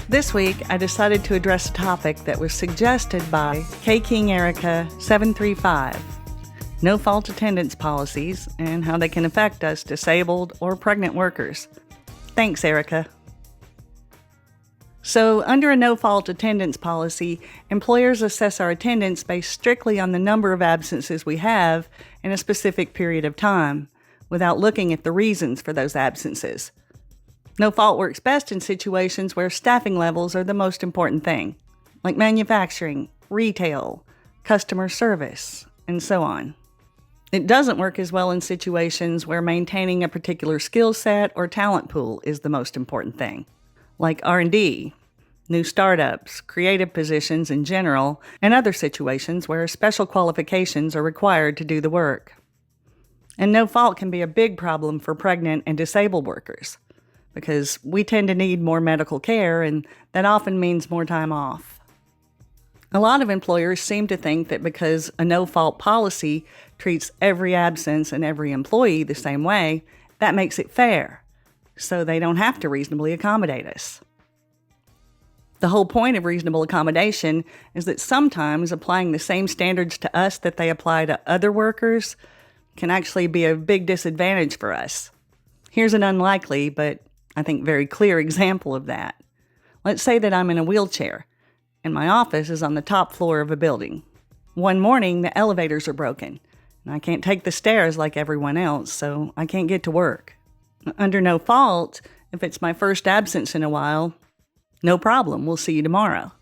This week, I decided to address a topic that was suggested by K. King Erica 735, no-fault attendance policies and how they can affect us disabled or pregnant workers. Thanks, Erica. So, under a no-fault attendance policy, employers assess our attendance based strictly on the number of absences we have in a specific period of time, without looking at the reasons for those absences. No fault works best in situations where staffing levels are the most important thing, like manufacturing, retail, customer service, and so on. It doesn't work as well in situations where maintaining a particular skill set or talent pool is the most important thing, like R&D, new startups, creative positions in general, and other situations where special qualifications are required to do the work. And no fault can be a big problem for pregnant and disabled workers, because we tend to need more medical care, and that often means more time off. A lot of employers seem to think that because a no-fault policy treats every absence and every employee the same way, that makes it fair, so they don't have to reasonably accommodate us. The whole point of reasonable accommodation is that sometimes applying the same standards to us that they apply to other workers can actually be a big disadvantage for us. Here's an unlikely, but I think very clear example of that. Let's say that I'm in a wheelchair, and my office is on the top floor of a building. One morning, the elevators are broken, and I can't take the stairs like everyone else, so I can't get to work. Under no fault, if it's my first absence in a while, no problem, we'll see you tomorrow.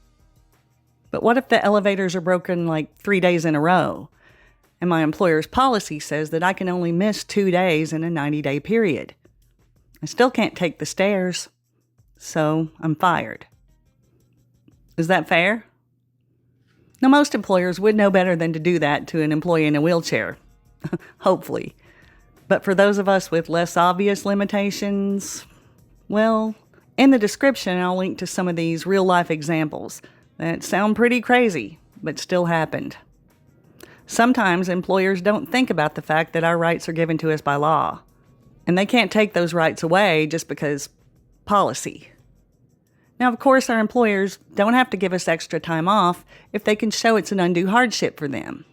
But what if the elevators are broken like 3 days in a row, and my employer's policy says that I can only miss 2 days in a 90-day period? I still can't take the stairs, so I'm fired. Is that fair? Now, most employers would know better than to do that to an employee in a wheelchair, hopefully. But for those of us with less obvious limitations, well, in the description, I'll link to some of these real-life examples that sound pretty crazy, but still happened. Sometimes employers don't think about the fact that our rights are given to us by law, and they can't take those rights away just because policy. Now, of course, our employers don't have to give us extra time off if they can show it's an undue hardship for them.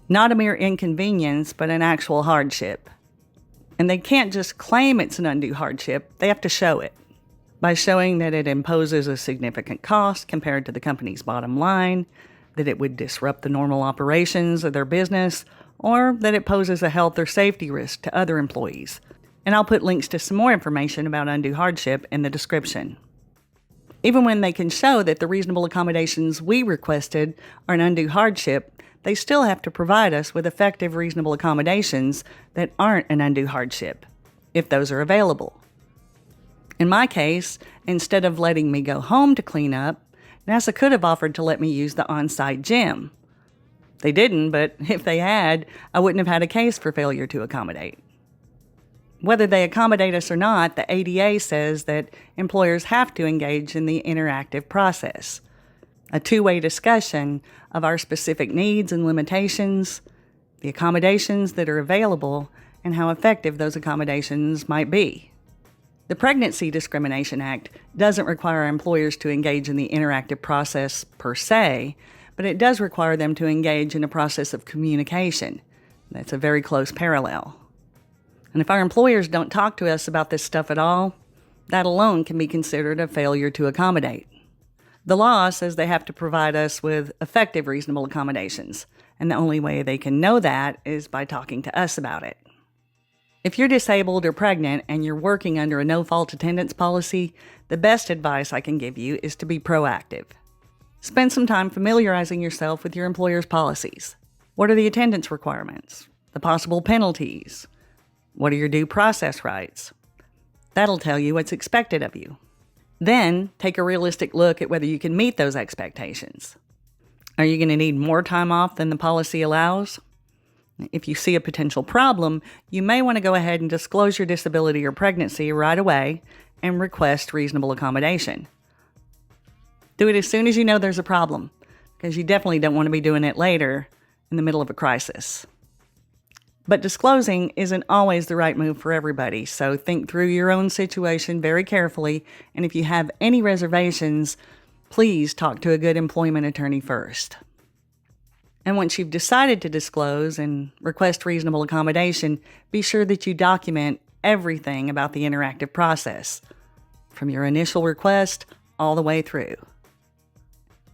Not a mere inconvenience, but an actual hardship. And they can't just claim it's an undue hardship, they have to show it. By showing that it imposes a significant cost compared to the company's bottom line, that it would disrupt the normal operations of their business, or that it poses a health or safety risk to other employees. And I'll put links to some more information about undue hardship in the description. Even when they can show that the reasonable accommodations we requested are an undue hardship, they still have to provide us with effective reasonable accommodations that aren't an undue hardship, if those are available. In my case, instead of letting me go home to clean up, NASA could have offered to let me use the on-site gym. They didn't, but if they had, I wouldn't have had a case for failure to accommodate. Whether they accommodate us or not, the ADA says that employers have to engage in the interactive process, a two-way discussion of our specific needs and limitations, the accommodations that are available, and how effective those accommodations might be. The Pregnancy Discrimination Act doesn't require employers to engage in the interactive process per se, but it does require them to engage in a process of communication. That's a very close parallel. And if our employers don't talk to us about this stuff at all, that alone can be considered a failure to accommodate. The law says they have to provide us with effective reasonable accommodations, and the only way they can know that is by talking to us about it. If you're disabled or pregnant and you're working under a no-fault attendance policy, the best advice I can give you is to be proactive. Spend some time familiarizing yourself with your employer's policies. What are the attendance requirements? The possible penalties? What are your due process rights? That'll tell you what's expected of you. Then, take a realistic look at whether you can meet those expectations. Are you going to need more time off than the policy allows? If you see a potential problem, you may want to go ahead and disclose your disability or pregnancy right away and request reasonable accommodation. Do it as soon as you know there's a problem, because you definitely don't want to be doing it later in the middle of a crisis. But disclosing isn't always the right move for everybody, so think through your own situation very carefully, and if you have any reservations, please talk to a good employment attorney first. And once you've decided to disclose and request reasonable accommodation, be sure that you document everything about the interactive process, from your initial request all the way through.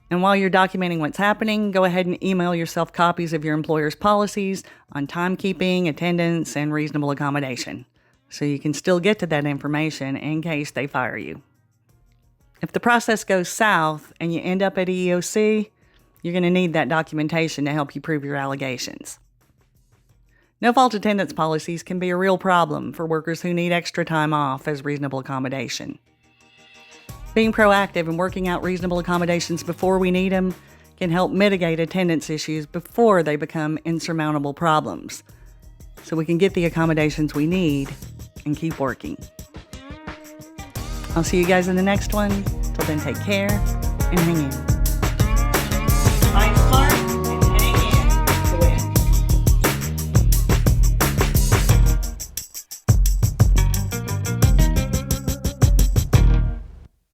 And while you're documenting what's happening, go ahead and email yourself copies of your employer's policies on timekeeping, attendance, and reasonable accommodation, so you can still get to that information in case they fire you. If the process goes south and you end up at EEOC, you're going to need that documentation to help you prove your allegations. No-fault attendance policies can be a real problem for workers who need extra time off as reasonable accommodation. Being proactive and working out reasonable accommodations before we need them can help mitigate attendance issues before they become insurmountable problems, so we can get the accommodations we need and keep working. I'll see you guys in the next one. Till then, take care and hang in.